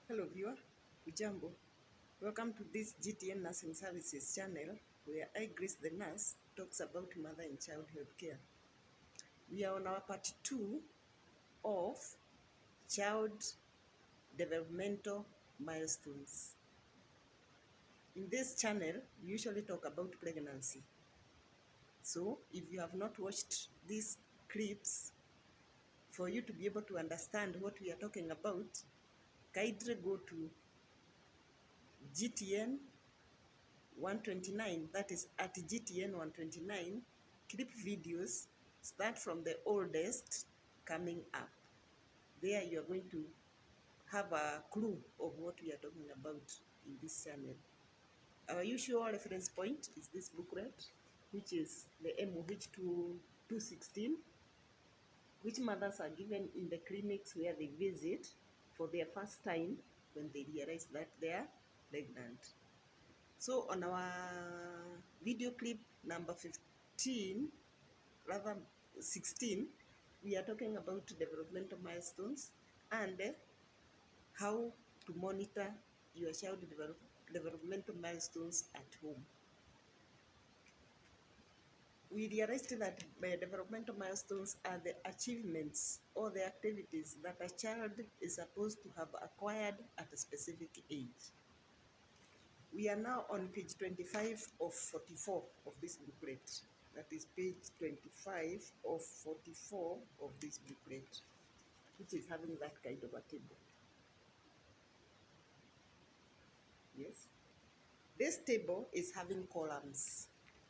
Hello viewer, Ujambo. Welcome to this GTN Nursing Services channel where I, Grace the nurse, talks about mother and child health care. We are on our part 2 of child developmental milestones. In this channel, we usually talk about pregnancy. So if you have not watched these clips, for you to be able to understand what we are talking about, kindly go to GTN 129, that is at GTN 129, clip videos start from the oldest coming up. There you are going to have a clue of what we are talking about in this channel. Our usual reference point is this booklet, which is the MOH 216, which mothers are given in the clinics where they visit for their first time when they realize that they are pregnant. So on our video clip number 15, rather 16, we are talking about developmental milestones and how to monitor your child developmental milestones at home. We realized that developmental milestones are the achievements or the activities that a child is supposed to have acquired at a specific age. We are now on page 25 of 44 of this booklet. That is page 25 of 44 of this booklet, which is having that kind of a table. Yes. This table is having columns.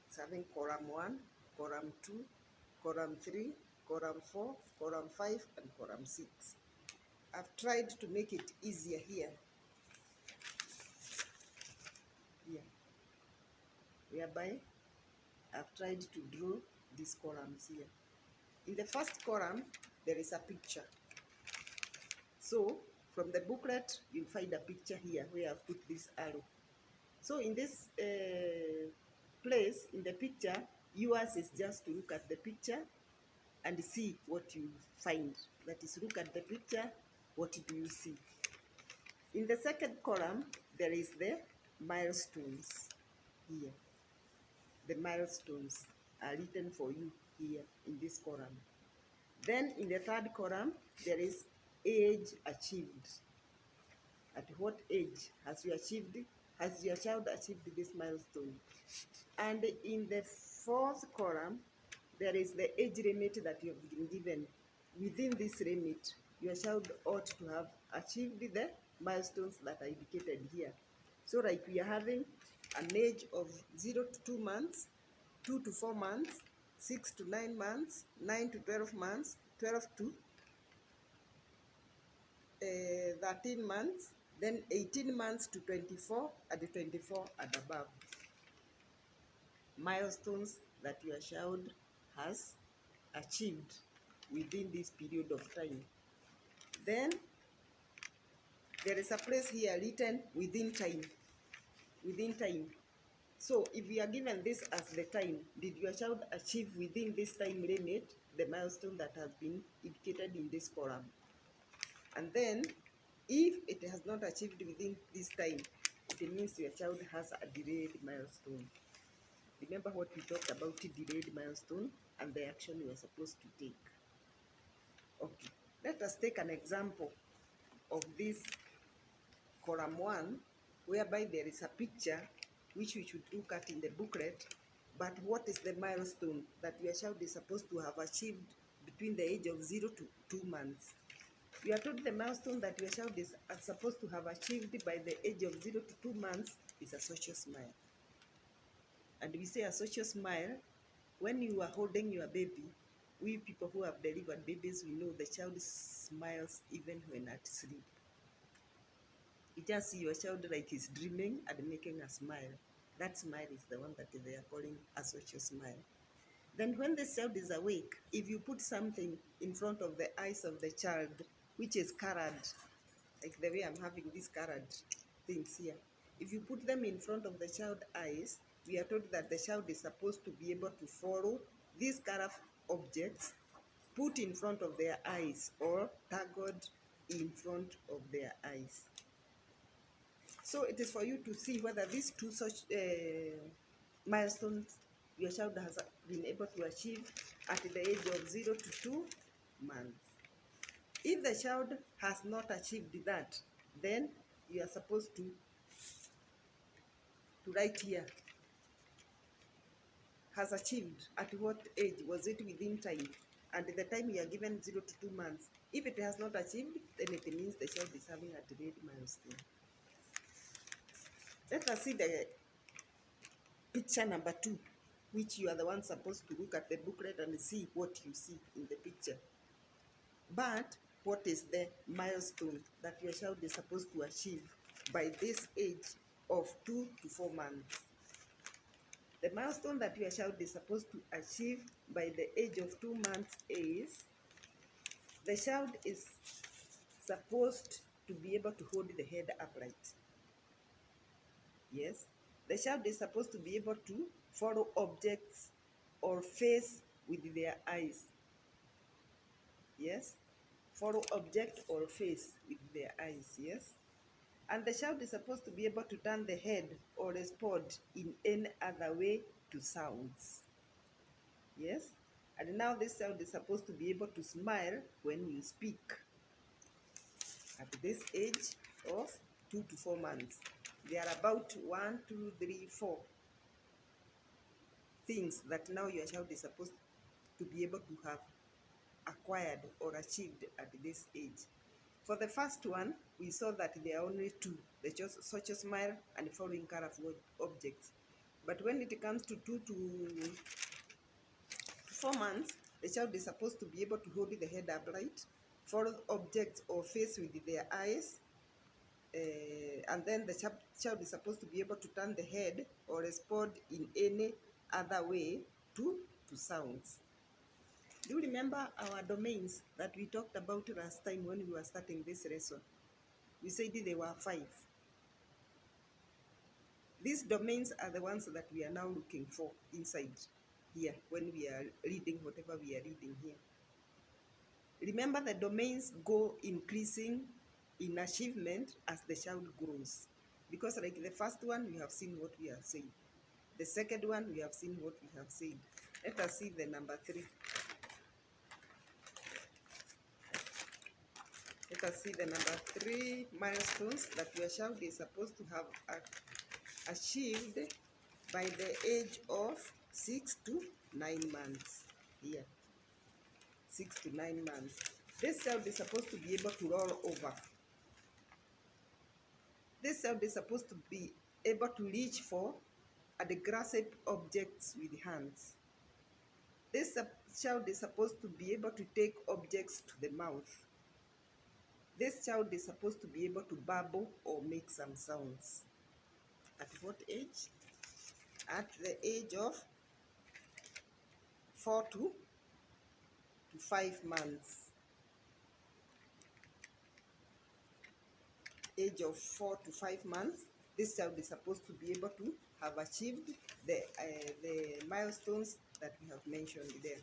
It's having column 1, column 2, column 3, column 4, column 5, and column 6. I've tried to make it easier here. Whereby I've tried to draw these columns here. In the first column, there is a picture. So from the booklet, you'll find a picture here where I've put this arrow. So in this place, in the picture, yours is just to look at the picture and see what you find. That is, look at the picture, what do you see? In the second column, there is the milestones here. The milestones are written for you here in this column. Then in the third column, there is age achieved. At what age has your child achieved this milestone? And in the fourth column, there is the age limit that you have been given. Within this limit, your child ought to have achieved the milestones that are indicated here. So like we are having an age of 0 to 2 months, 2 to 4 months, 6 to 9 months, 9 to 12 months, 12 to 13 months, then 18 months to 24, and 24 and above. Milestones that your child has achieved within this period of time. Then there is a place here written within time. Within time. So if you are given this as the time, did your child achieve within this time limit the milestone that has been indicated in this column? And then if it has not achieved within this time, it means your child has a delayed milestone. Remember what we talked about, delayed milestone and the action you are supposed to take. Okay, let us take an example of this column 1, whereby there is a picture which we should look at in the booklet, but what is the milestone that your child is supposed to have achieved between the age of 0 to 2 months? You are told the milestone that your child is supposed to have achieved by the age of 0 to 2 months is a social smile. And we say a social smile when you are holding your baby. We people who have delivered babies, we know the child smiles even when at sleep. You just see your child like he's dreaming and making a smile. That smile is the one that they are calling a social smile. Then when the child is awake, if you put something in front of the eyes of the child, which is colored, like the way I'm having these colored things here, if you put them in front of the child's eyes, we are told that the child is supposed to be able to follow these color objects put in front of their eyes or toggled in front of their eyes. So it is for you to see whether these two such milestones your child has been able to achieve at the age of 0 to 2 months. If the child has not achieved that, then you are supposed to write here, has achieved at what age, was it within time, and the time you are given 0 to 2 months. If it has not achieved, then it means the child is having a delayed milestone. Let us see the picture number 2, which you are the one supposed to look at the booklet and see what you see in the picture. But what is the milestone that your child is supposed to achieve by this age of 2 to 4 months? The milestone that your child is supposed to achieve by the age of 2 months is the child is supposed to be able to hold the head upright. Yes, the child is supposed to be able to follow objects or face with their eyes. Yes, follow object or face with their eyes. Yes, and the child is supposed to be able to turn the head or respond in any other way to sounds. Yes, and now this child is supposed to be able to smile when you speak at this age of 2 to 4 months. There are about 1, 2, 3, 4 things that now your child is supposed to be able to have acquired or achieved at this age. For the first one, we saw that there are only 2, the social smile and following colorful objects. But when it comes to 2 to 4 months, the child is supposed to be able to hold the head upright, follow objects or face with their eyes, and then the child is supposed to be able to turn the head or respond in any other way to sounds. Do you remember our domains that we talked about last time when we were starting this lesson? We said there were 5. These domains are the ones that we are now looking for inside here when we are reading whatever we are reading here. Remember, the domains go increasing in achievement as the child grows. Because like the first one, we have seen what we have said. The second one, we have seen what we have said. Let us see the number 3. Let us see the number 3 milestones that your child is supposed to have achieved by the age of 6 to 9 months. Here, 6 to 9 months. This child is supposed to be able to roll over. This child is supposed to be able to reach for and grasp objects with hands. This child is supposed to be able to take objects to the mouth. This child is supposed to be able to babble or make some sounds. At what age? At the age of 4 to 5 months. Age of 4 to 5 months, this child is supposed to be able to have achieved the milestones that we have mentioned there.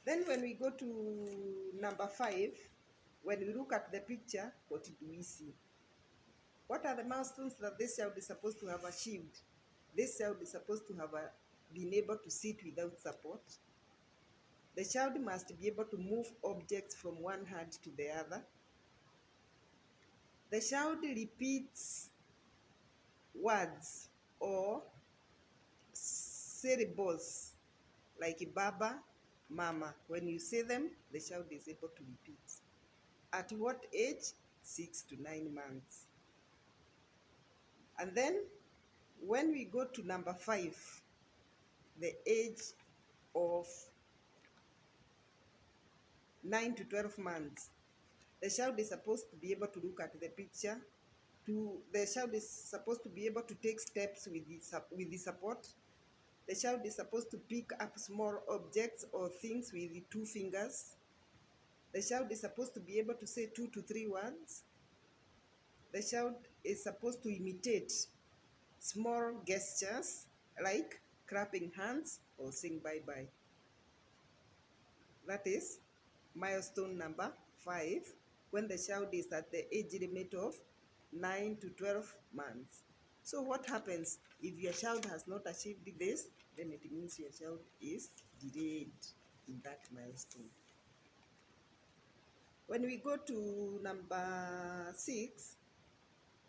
Then when we go to number 5, when we look at the picture, what do we see? What are the milestones that this child is supposed to have achieved? This child is supposed to have been able to sit without support. The child must be able to move objects from one hand to the other. The child repeats words or syllables like Baba, Mama. When you say them, the child is able to repeat. At what age? 6 to 9 months. And then when we go to number 5, the age of 9 to 12 months, the child is supposed to be able to look at the picture. The child is supposed to be able to take steps with the support. The child is supposed to pick up small objects or things with the 2 fingers. The child is supposed to be able to say 2 to 3 words. The child is supposed to imitate small gestures like clapping hands or saying bye-bye. That is milestone number 5, when the child is at the age limit of 9 to 12 months. So what happens if your child has not achieved this? Then it means your child is delayed in that milestone. When we go to number 6,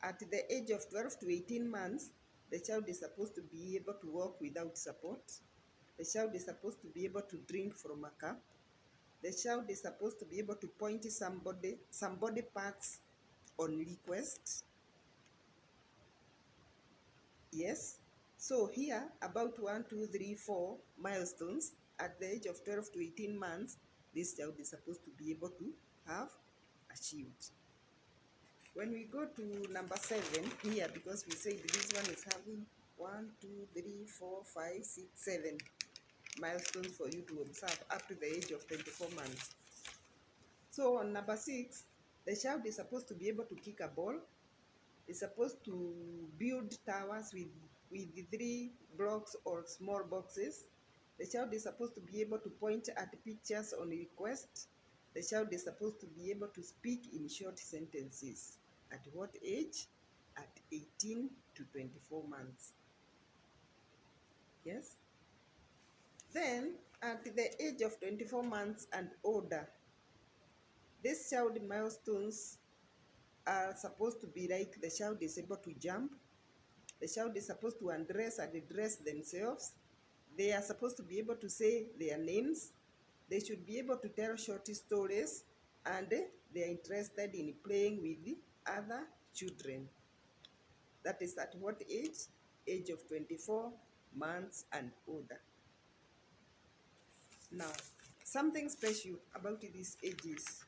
at the age of 12 to 18 months, the child is supposed to be able to walk without support. The child is supposed to be able to drink from a cup. The child is supposed to be able to point some body parts on request. Yes. So here, about 1, 2, 3, 4 milestones at the age of 12 to 18 months, this child is supposed to be able to have achieved. When we go to number 7 here, because we said this one is having 1, 2, 3, 4, 5, 6, 7 milestones for you to observe up to the age of 24 months. So on number 6, the child is supposed to be able to kick a ball, is supposed to build towers with 3 blocks or small boxes. The child is supposed to be able to point at pictures on request. The child is supposed to be able to speak in short sentences. At what age? At 18 to 24 months. Yes? Then, at the age of 24 months and older, these child milestones are supposed to be like the child is able to jump, the child is supposed to undress and dress themselves, they are supposed to be able to say their names, they should be able to tell short stories, and they are interested in playing with other children. That is at what age? Age of 24 months and older. Now, something special about these ages,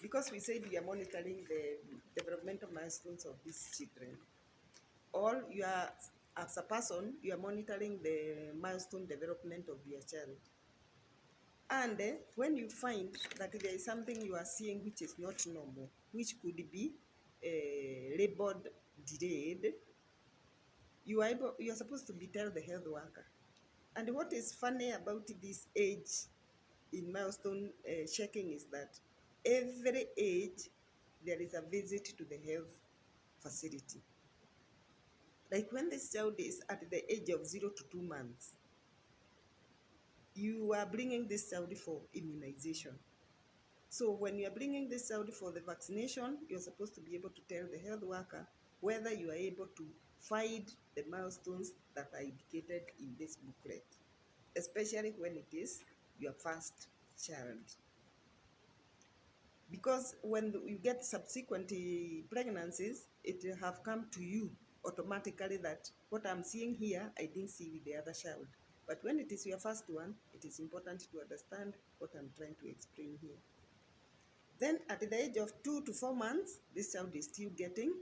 because we said we are monitoring the developmental milestones of these children. All you are, as a person, you are monitoring the milestone development of your child. And when you find that there is something you are seeing which is not normal, which could be labeled delayed, you are supposed to be tell the health worker. And what is funny about this age in milestone checking is that every age there is a visit to the health facility. Like when this child is at the age of 0 to 2 months, you are bringing this child for immunization. So when you are bringing this child for the vaccination, you're supposed to be able to tell the health worker whether you are able to find the milestones that are indicated in this booklet, especially when it is your first child. Because when you get subsequent pregnancies, it will have come to you automatically that what I'm seeing here, I didn't see with the other child. But when it is your first one, it is important to understand what I'm trying to explain here. Then at the age of 2 to 4 months, this child is still getting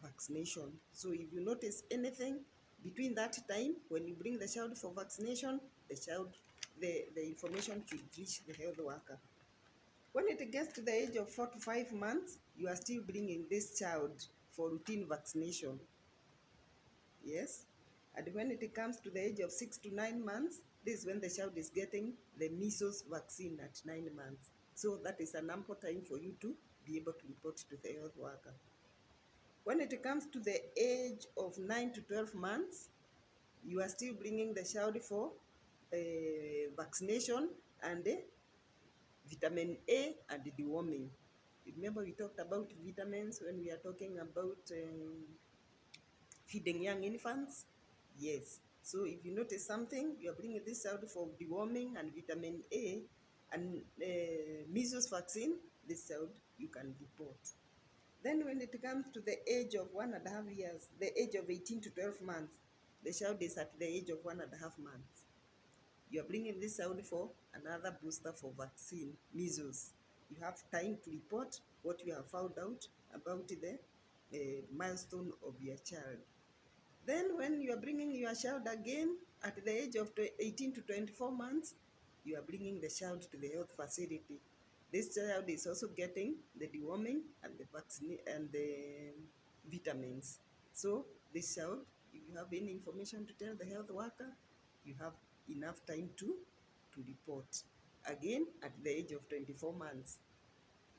vaccination. So if you notice anything between that time, when you bring the child for vaccination, the information should reach the health worker. When it gets to the age of 4 to 5 months, you are still bringing this child for routine vaccination. Yes? And when it comes to the age of 6 to 9 months, this is when the child is getting the measles vaccine at 9 months. So that is an ample time for you to be able to report to the health worker. When it comes to the age of 9 to 12 months, you are still bringing the child for vaccination and vitamin A and deworming. Remember we talked about vitamins when we are talking about feeding young infants? Yes. So if you notice something, you are bringing this out for deworming and vitamin A and measles vaccine, this out you can report. Then when it comes to the age of 1.5 years, the age of 18 to 12 months, the child is at the age of 1.5 months. You are bringing this out for another booster for vaccine, measles. You have time to report what you have found out about the milestone of your child. Then when you are bringing your child again at the age of 18 to 24 months, you are bringing the child to the health facility. This child is also getting the deworming and the vaccine and the vitamins. So this child, if you have any information to tell the health worker, you have enough time to report. Again, at the age of 24 months,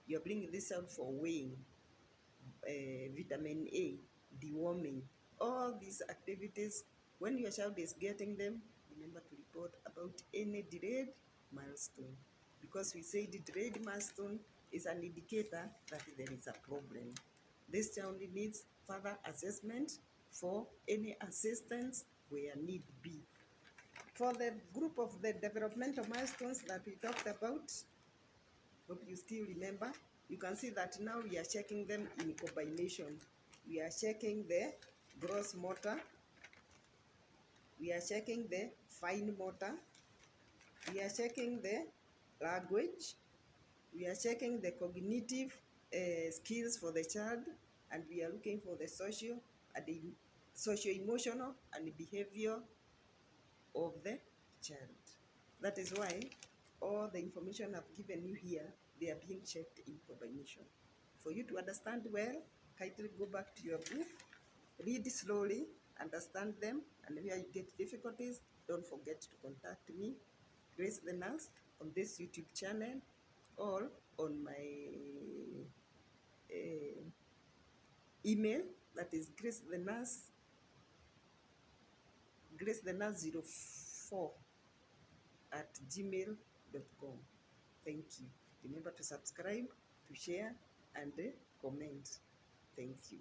you are bringing this child for weighing. vitamin A, deworming, all these activities. When your child is getting them, remember to report about any delayed milestone, because we say the delayed milestone is an indicator that there is a problem. This child needs further assessment for any assistance where need be. For the group of the developmental milestones that we talked about, hope you still remember, you can see that now we are checking them in combination. We are checking the gross motor, we are checking the fine motor, we are checking the language, we are checking the cognitive skills for the child, and we are looking for the social and the socio-emotional and behavior of the child. That is why all the information I've given you here, they are being checked in combination. For you to understand well, kindly go back to your book, read slowly, understand them, and where you get difficulties, don't forget to contact me, Grace the Nurse, on this YouTube channel or on my email, that is gracethenurse04 at gmail.com. Thank you. Remember to subscribe, to share, and comment. Thank you.